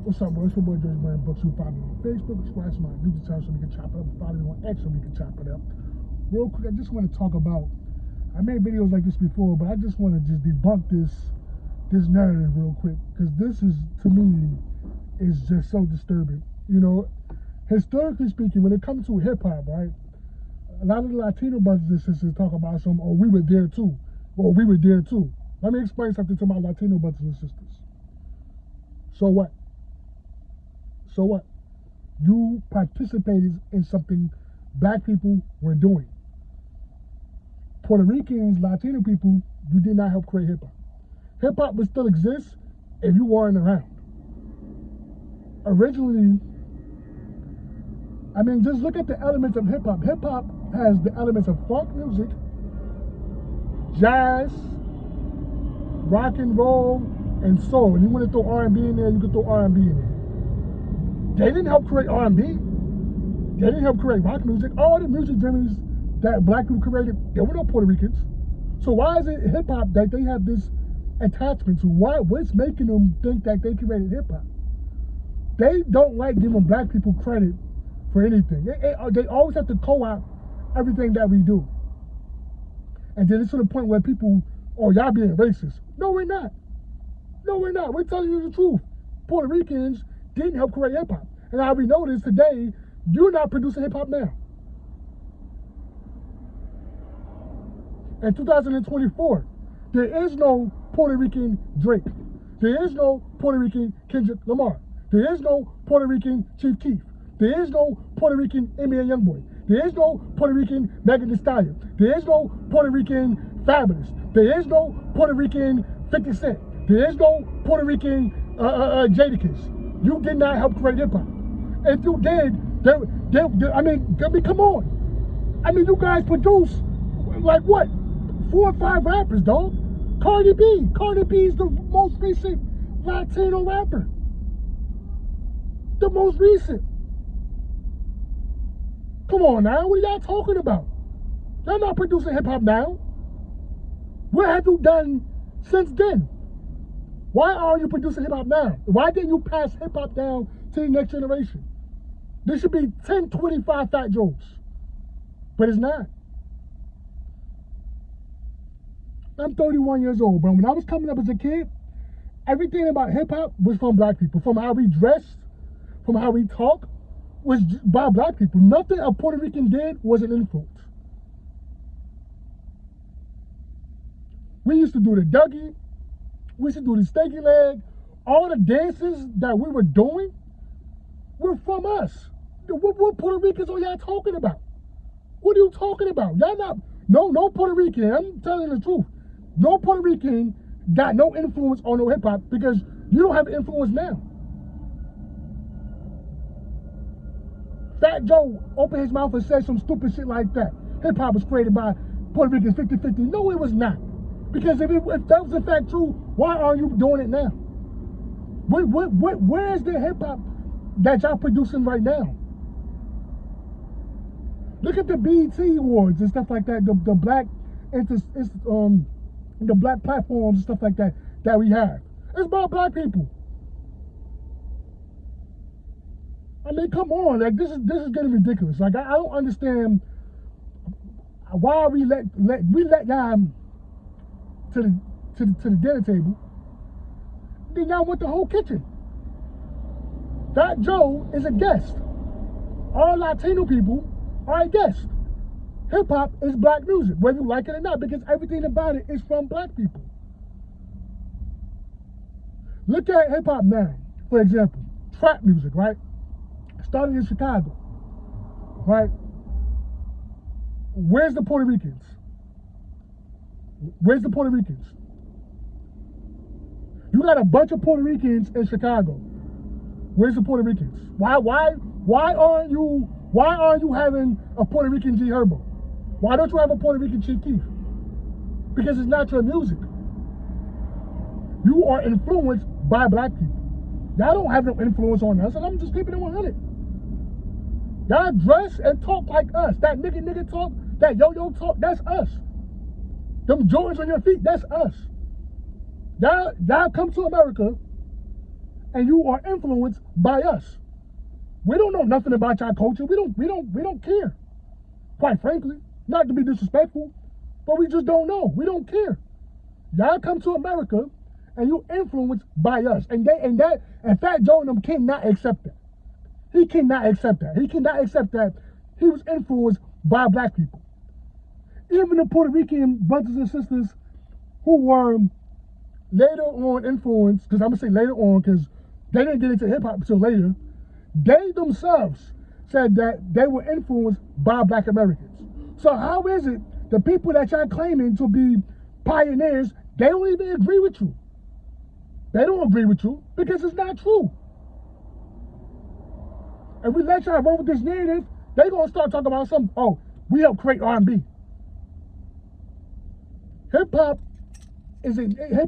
What's up, boys? It's your boy George Brand Books. You follow me on Facebook, subscribe to my YouTube channel so we can chop it up. Follow me on X so we can chop it up. Real quick, I just want to talk about. I made videos like this before, but I just want to just debunk this narrative real quick, because this is, to me, is just so disturbing. You know, historically speaking, when it comes to hip hop, right? A lot of the Latino brothers and sisters talk about some, oh, we were there too, or we were there too. Let me explain something to my Latino brothers and sisters. So what? So what? You participated in something black people were doing. Puerto Ricans, Latino people, you did not help create hip hop. Hip hop would still exist if you weren't around. Originally, I mean, just look at the elements of hip hop. Hip hop has the elements of funk music, jazz, rock and roll, and soul. And you want to throw R&B in there, you can throw R&B in there. They didn't help create R&B. They didn't help create rock music. All the music genres that black people created, there were no Puerto Ricans. So why is it hip hop that they have this attachment to? What's making them think that they created hip hop? They don't like giving black people credit for anything. They always have to co-opt everything that we do. And then it's to the point where people, oh, y'all being racist. No, we're not. No, we're not. We're telling you the truth. Puerto Ricans didn't help create hip hop. And how we know this today, you're not producing hip hop now. In 2024, there is no Puerto Rican Drake. There is no Puerto Rican Kendrick Lamar. There is no Puerto Rican Chief Keef. There is no Puerto Rican NBA Youngboy. There is no Puerto Rican Megan Thee Stallion. There is no Puerto Rican Fabulous. There is no Puerto Rican 50 Cent. There is no Puerto Rican Jadakiss. You did not help create hip hop. If you did, I mean, come on. I mean, you guys produce like what? 4 or 5 rappers, dog. Cardi B. Cardi B is the most recent Latino rapper. The most recent. Come on now, what are y'all talking about? Y'all not producing hip hop now. What have you done since then? Why are you producing hip hop now? Why didn't you pass hip hop down to the next generation? There should be 10, 25 Fat Joes. But it's not. I'm 31 years old, bro. When I was coming up as a kid, everything about hip hop was from black people. From how we dressed, from how we talk, was by black people. Nothing a Puerto Rican did was an influence. We used to do the Dougie. We used to do the Steaky Leg. All the dances that we were doing were from us. What Puerto Ricans are y'all talking about? What are you talking about? Y'all not, no Puerto Rican, I'm telling you the truth. No Puerto Rican got no influence on no hip hop, because you don't have influence now. Fat Joe opened his mouth and said some stupid shit like that. Hip hop was created by Puerto Ricans 50-50. No, it was not. Because if that was in fact true, why are you doing it now? Where is the hip hop that y'all producing right now? Look at the BET Awards and stuff like that. The black, the black platforms and stuff like that we have. It's about black people. I mean, come on, like this is getting ridiculous. Like I don't understand why we let y'all to the dinner table. Then y'all went the whole kitchen. Fat Joe is a guest. All Latino people are a guest. Hip hop is black music, whether you like it or not, because everything about it is from black people. Look at hip hop now, for example, trap music, right? Started in Chicago, right? Where's the Puerto Ricans? Where's the Puerto Ricans? You got a bunch of Puerto Ricans in Chicago. Where's the Puerto Ricans? Why aren't you having a Puerto Rican G Herbo? Why don't you have a Puerto Rican Chief Keef? Because it's not your music. You are influenced by black people. Y'all don't have no influence on us, and I'm just keeping it 100. Y'all dress and talk like us. That nigga talk, that yo-yo talk, that's us. Them Jordans on your feet, that's us. Y'all come to America and you are influenced by us. We don't know nothing about your culture. We don't care. Quite frankly, not to be disrespectful, but we just don't know. We don't care. Y'all come to America and you influenced by us. And Fat Joe and them cannot accept that. He cannot accept that. He cannot accept that he was influenced by black people. Even the Puerto Rican brothers and sisters who were later on influenced, because I'm going to say later on because they didn't get into hip-hop until later, they themselves said that they were influenced by black Americans. So how is it the people that y'all claiming to be pioneers, they don't even agree with you? They don't agree with you because it's not true. And we let y'all run with this narrative, they gonna start talking about something. Oh, we helped create R&B. Hip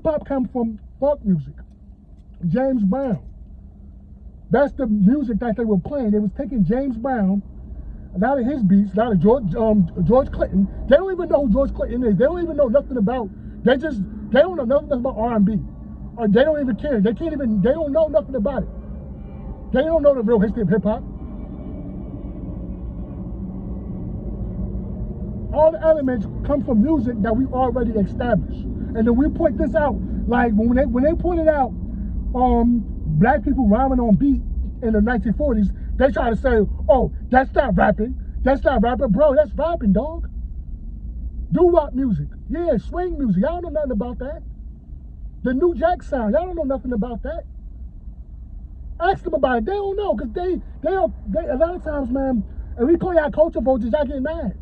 hop comes from funk music. James Brown. That's the music that they were playing. They was taking James Brown, a lot of his beats, a lot of George Clinton. They don't even know who George Clinton is. They don't even know nothing about. They don't know nothing about R&B, or they don't even care. They don't know nothing about it. They don't know the real history of hip hop. All the elements come from music that we already established, and then we point this out. Like when they pointed out, black people rhyming on beat in the 1940s, they try to say, oh, that's not rapping. That's not rapping. Bro, that's rapping, dog. Doo-wop music. Yeah, swing music. Y'all don't know nothing about that. The New Jack sound. Y'all don't know nothing about that. Ask them about it. They don't know, because they a lot of times, man, and we call y'all culture vultures, y'all get mad.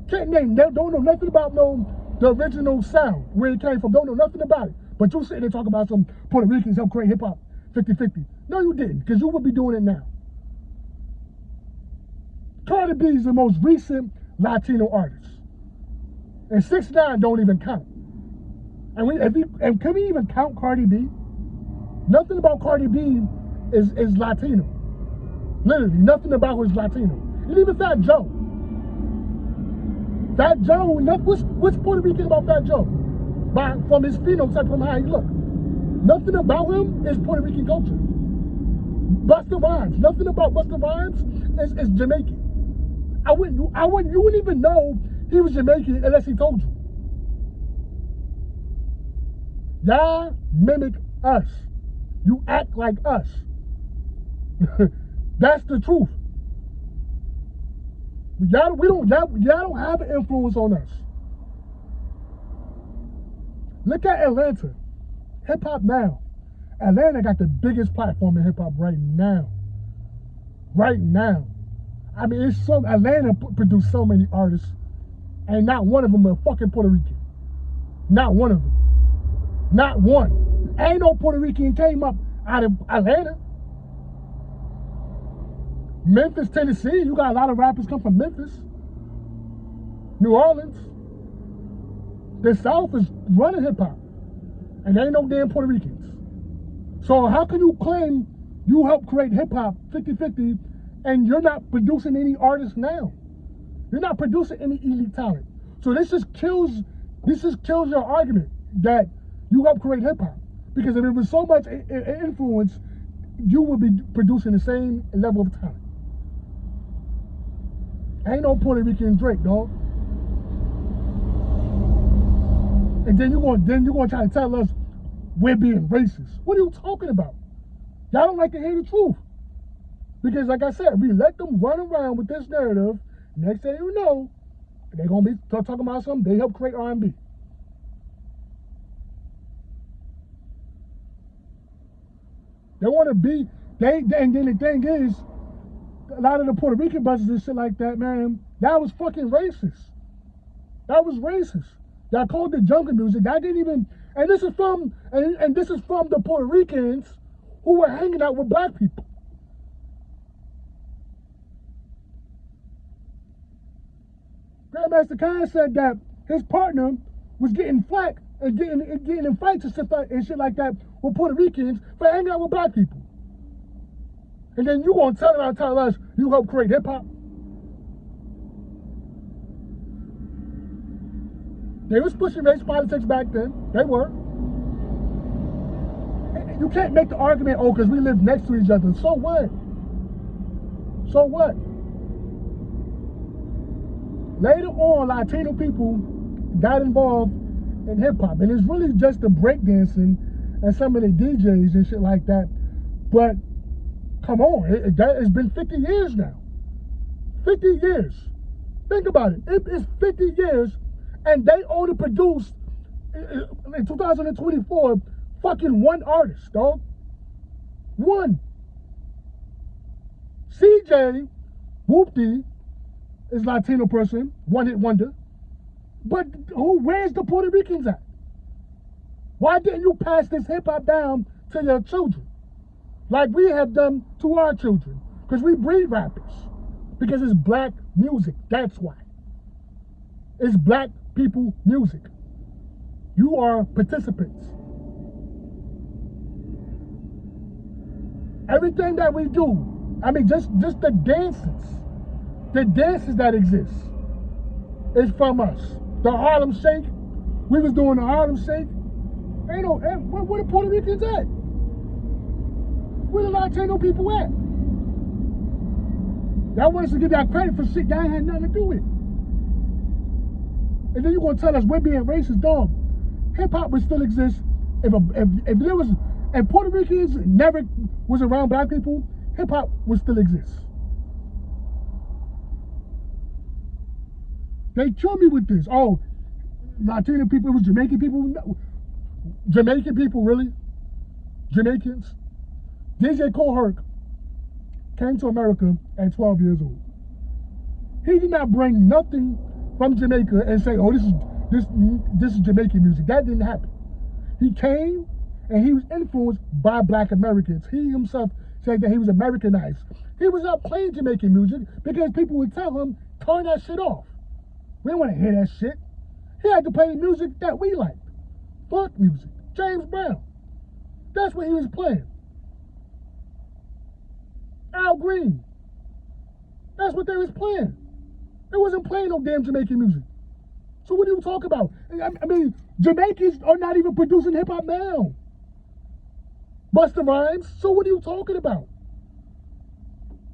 They don't know nothing about the original sound, where it came from. Don't know nothing about it. But you sitting there talking about some Puerto Ricans help create hip-hop 50-50. No, you didn't, because you would be doing it now. Cardi B is the most recent Latino artist. And 6ix9ine don't even count. And can we even count Cardi B? Nothing about Cardi B is Latino. Literally, nothing about her is Latino. And even Fat Joe. Fat Joe, what's Puerto Rican about Fat Joe? From his phenotype, from how he look. Nothing about him is Puerto Rican culture. Busta Rhymes, nothing about Busta Rhymes is Jamaican. You wouldn't even know he was Jamaican unless he told you. Y'all mimic us. You act like us. That's the truth. Y'all don't have an influence on us. Look at Atlanta. Hip hop now. Atlanta got the biggest platform in hip hop right now. Right now. I mean, Atlanta produced so many artists, and not one of them are fucking Puerto Rican. Not one of them. Not one. Ain't no Puerto Rican came up out of Atlanta. Memphis, Tennessee, you got a lot of rappers come from Memphis. New Orleans. The South is running hip hop, and there ain't no damn Puerto Ricans. So how can you claim you helped create hip hop 50-50 and you're not producing any artists now? You're not producing any elite talent. So this just kills your argument that you helped create hip hop. Because if it was so much influence, you would be producing the same level of talent. Ain't no Puerto Rican Drake, dog. And then you're gonna try to tell us we're being racist. What are you talking about? Y'all don't like to hear the truth. Because like I said, we let them run around with this narrative, next thing you know, they're gonna be talking about something, they help create R&B. They wanna be, and then the thing is, a lot of the Puerto Rican brothers and shit like that, man, that was fucking racist. That was racist. Y'all called it jungle music. That didn't even, and this is from the Puerto Ricans who were hanging out with black people. Grandmaster Khan said that his partner was getting flack and getting in fights and shit like that with Puerto Ricans for hanging out with black people. And then you gonna tell us you helped create hip hop? They was pushing race politics back then. They were. You can't make the argument, oh, because we live next to each other. So what? So what? Later on, Latino people got involved in hip hop, and it's really just the breakdancing and some of the DJs and shit like that. But come on, it's been 50 years now. 50 years. Think about it. It's 50 years, and they only produced in 2024 fucking one artist, dog. One. CJ Whoopty is Latino person, one hit wonder. But where's the Puerto Ricans at? Why didn't you pass this hip hop down to your children? Like we have done to our children. Because we breed rappers. Because it's black music. That's why. It's black people music. You are participants. Everything that we do, I mean, just the dances that exist is from us. The Harlem Shake, we was doing the Harlem Shake. Ain't no, where the Puerto Ricans at? Where the Latino people at? Y'all want us to give y'all credit for shit y'all ain't had nothing to do with. And then you gonna tell us we're being racist, dog. Hip hop would still exist if there was, if Puerto Ricans never was around black people, hip hop would still exist. They killed me with this. Oh, Latino people, it was Jamaican people. No. Jamaican people, really? Jamaicans? DJ Cole Herc came to America at 12 years old. He did not bring nothing from Jamaica and say, oh, this is Jamaican music. That didn't happen. He came and he was influenced by black Americans. He himself said that he was Americanized. He was not playing Jamaican music because people would tell him, turn that shit off. We don't want to hear that shit. He had to play the music that we liked. Funk music. James Brown. That's what he was playing. Al Green. That's what they was playing. They wasn't playing no damn Jamaican music. So what do you talk about? I mean, Jamaicans are not even producing hip hop now. Busta Rhymes. So what are you talking about?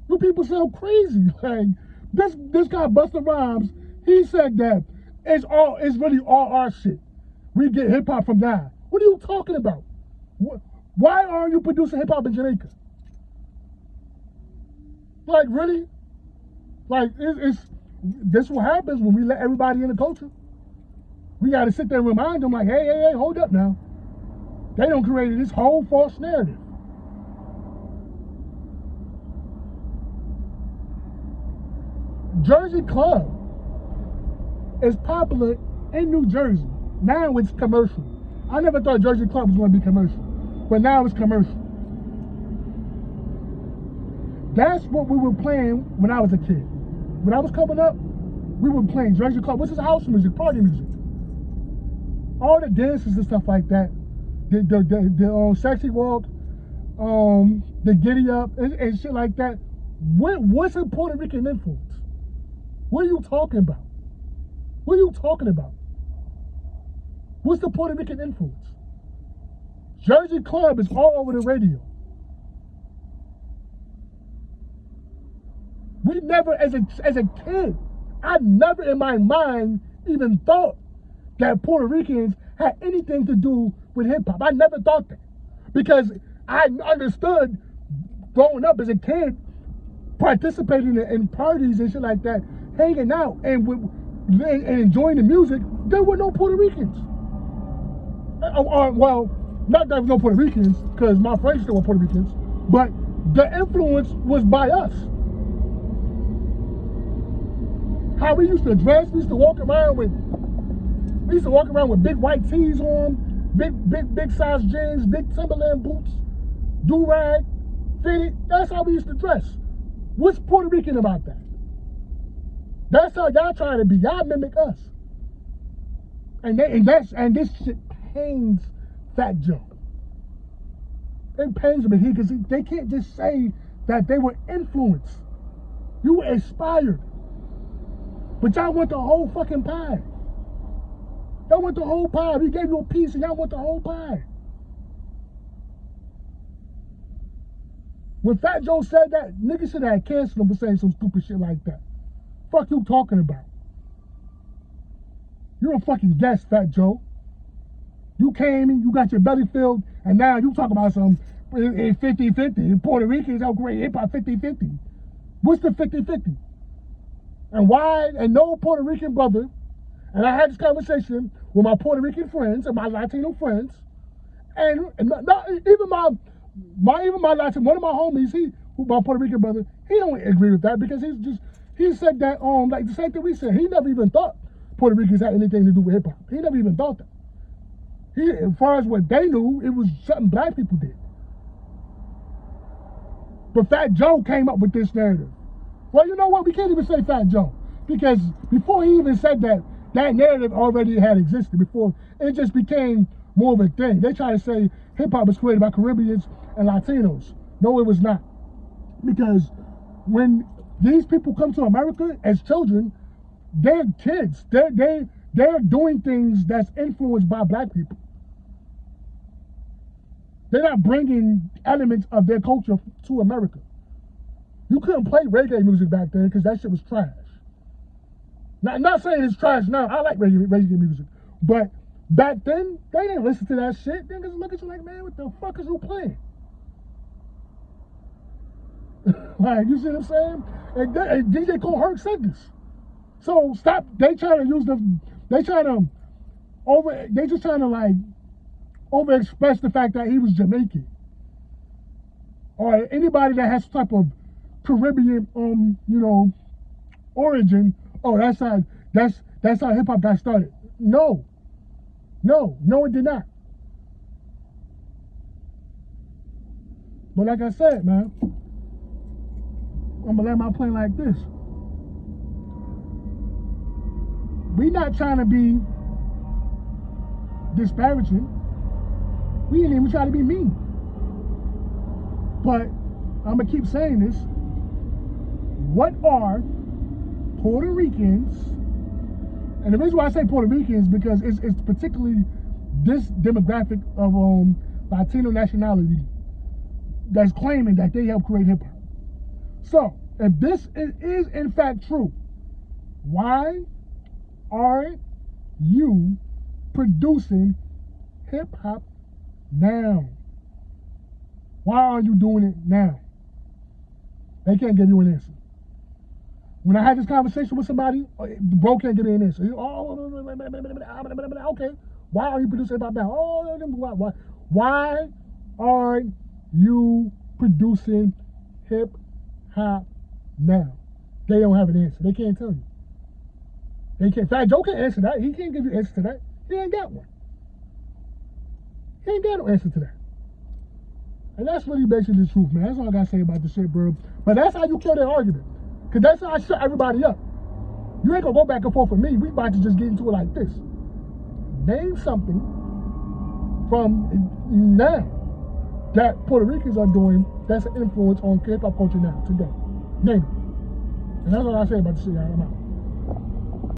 You people sound crazy. Like this guy Busta Rhymes, he said that it's really all our shit. We get hip hop from that. What are you talking about? Why aren't you producing hip hop in Jamaica? Like really? Like it's this what happens when we let everybody in the culture. We got to sit there and remind them, like, hey, hold up now. They done created this whole false narrative. Jersey Club is popular in New Jersey. Now it's commercial. I never thought Jersey Club was going to be commercial, but now it's commercial. That's what we were playing when I was a kid. When I was coming up, we were playing Jersey Club, which is house music, party music. All the dances and stuff like that, the sexy walk, the giddy up and shit like that. What's a Puerto Rican influence? What are you talking about? What are you talking about? What's the Puerto Rican influence? Jersey Club is all over the radio. We never, as a kid, I never in my mind even thought that Puerto Ricans had anything to do with hip hop. I never thought that. Because I understood growing up as a kid, participating in parties and shit like that, hanging out and enjoying the music, there were no Puerto Ricans. Well, not that there was no Puerto Ricans, because my friends still were Puerto Ricans, but the influence was by us. How we used to dress, we used to walk around with big white tees on, big size jeans, big Timberland boots, do-rag, fitted. That's how we used to dress. What's Puerto Rican about that? That's how y'all trying to be. Y'all mimic us. And this shit pains Fat Joe. It pains him because they can't just say that they were influenced. You were inspired. But y'all want the whole fucking pie. Y'all want the whole pie. We gave you a piece and y'all want the whole pie. When Fat Joe said that, niggas should have canceled him for saying some stupid shit like that. Fuck you talking about? You're a fucking guest, Fat Joe. You came in, you got your belly filled, and now you talk about some 50-50. Puerto Ricans are great hip-hop 50-50. What's the 50-50? And why, and no Puerto Rican brother, and I had this conversation with my Puerto Rican friends and my Latino friends, and not even my Latino, one of my homies, my Puerto Rican brother, he don't agree with that because he said that like the same thing we said. He never even thought Puerto Ricans had anything to do with hip hop. He never even thought that. As far as what they knew, it was something black people did. But Fat Joe came up with this narrative. Well, you know what? We can't even say Fat Joe because before he even said that, that narrative already had existed before. It just became more of a thing. They try to say hip hop was created by Caribbeans and Latinos. No, it was not. Because when these people come to America as children, they're kids. They're doing things that's influenced by black people. They're not bringing elements of their culture to America. You couldn't play reggae music back then because that shit was trash. Now, not saying it's trash now. I like reggae music. But back then, they didn't listen to that shit. They just look at you like, man, what the fuck is you playing? Like, you see what I'm saying? And DJ Cole Herc said this. So stop. They just trying to like overexpress the fact that he was Jamaican or anybody that has some type of Caribbean, origin. Oh, that's how hip hop got started. No, it did not. But like I said, man, I'm gonna land my plane like this. We not trying to be disparaging. We ain't even trying to be mean. But I'm gonna keep saying this. What are Puerto Ricans? And the reason why I say Puerto Ricans because it's particularly this demographic of Latino nationality that's claiming that they helped create hip hop. So if this is in fact true, why aren't you producing hip hop now? Why aren't you doing it now? They can't give you an answer. When I had this conversation with somebody, bro can't give me an answer. Okay, why are you producing hip hop now? Why aren't you producing hip hop now? They don't have an answer. They can't tell you. They can't. Fat Joe can't answer that. He can't give you an answer to that. He ain't got one. He ain't got no answer to that. And that's really basically the truth, man. That's all I gotta say about this shit, bro. But that's how you kill that argument. Cause that's how I shut everybody up. You ain't gonna go back and forth with me. We about to just get into it like this. Name something from now that Puerto Ricans are doing that's an influence on hip hop culture now, today. Name it. And that's all I say about this shit, y'all. I'm out.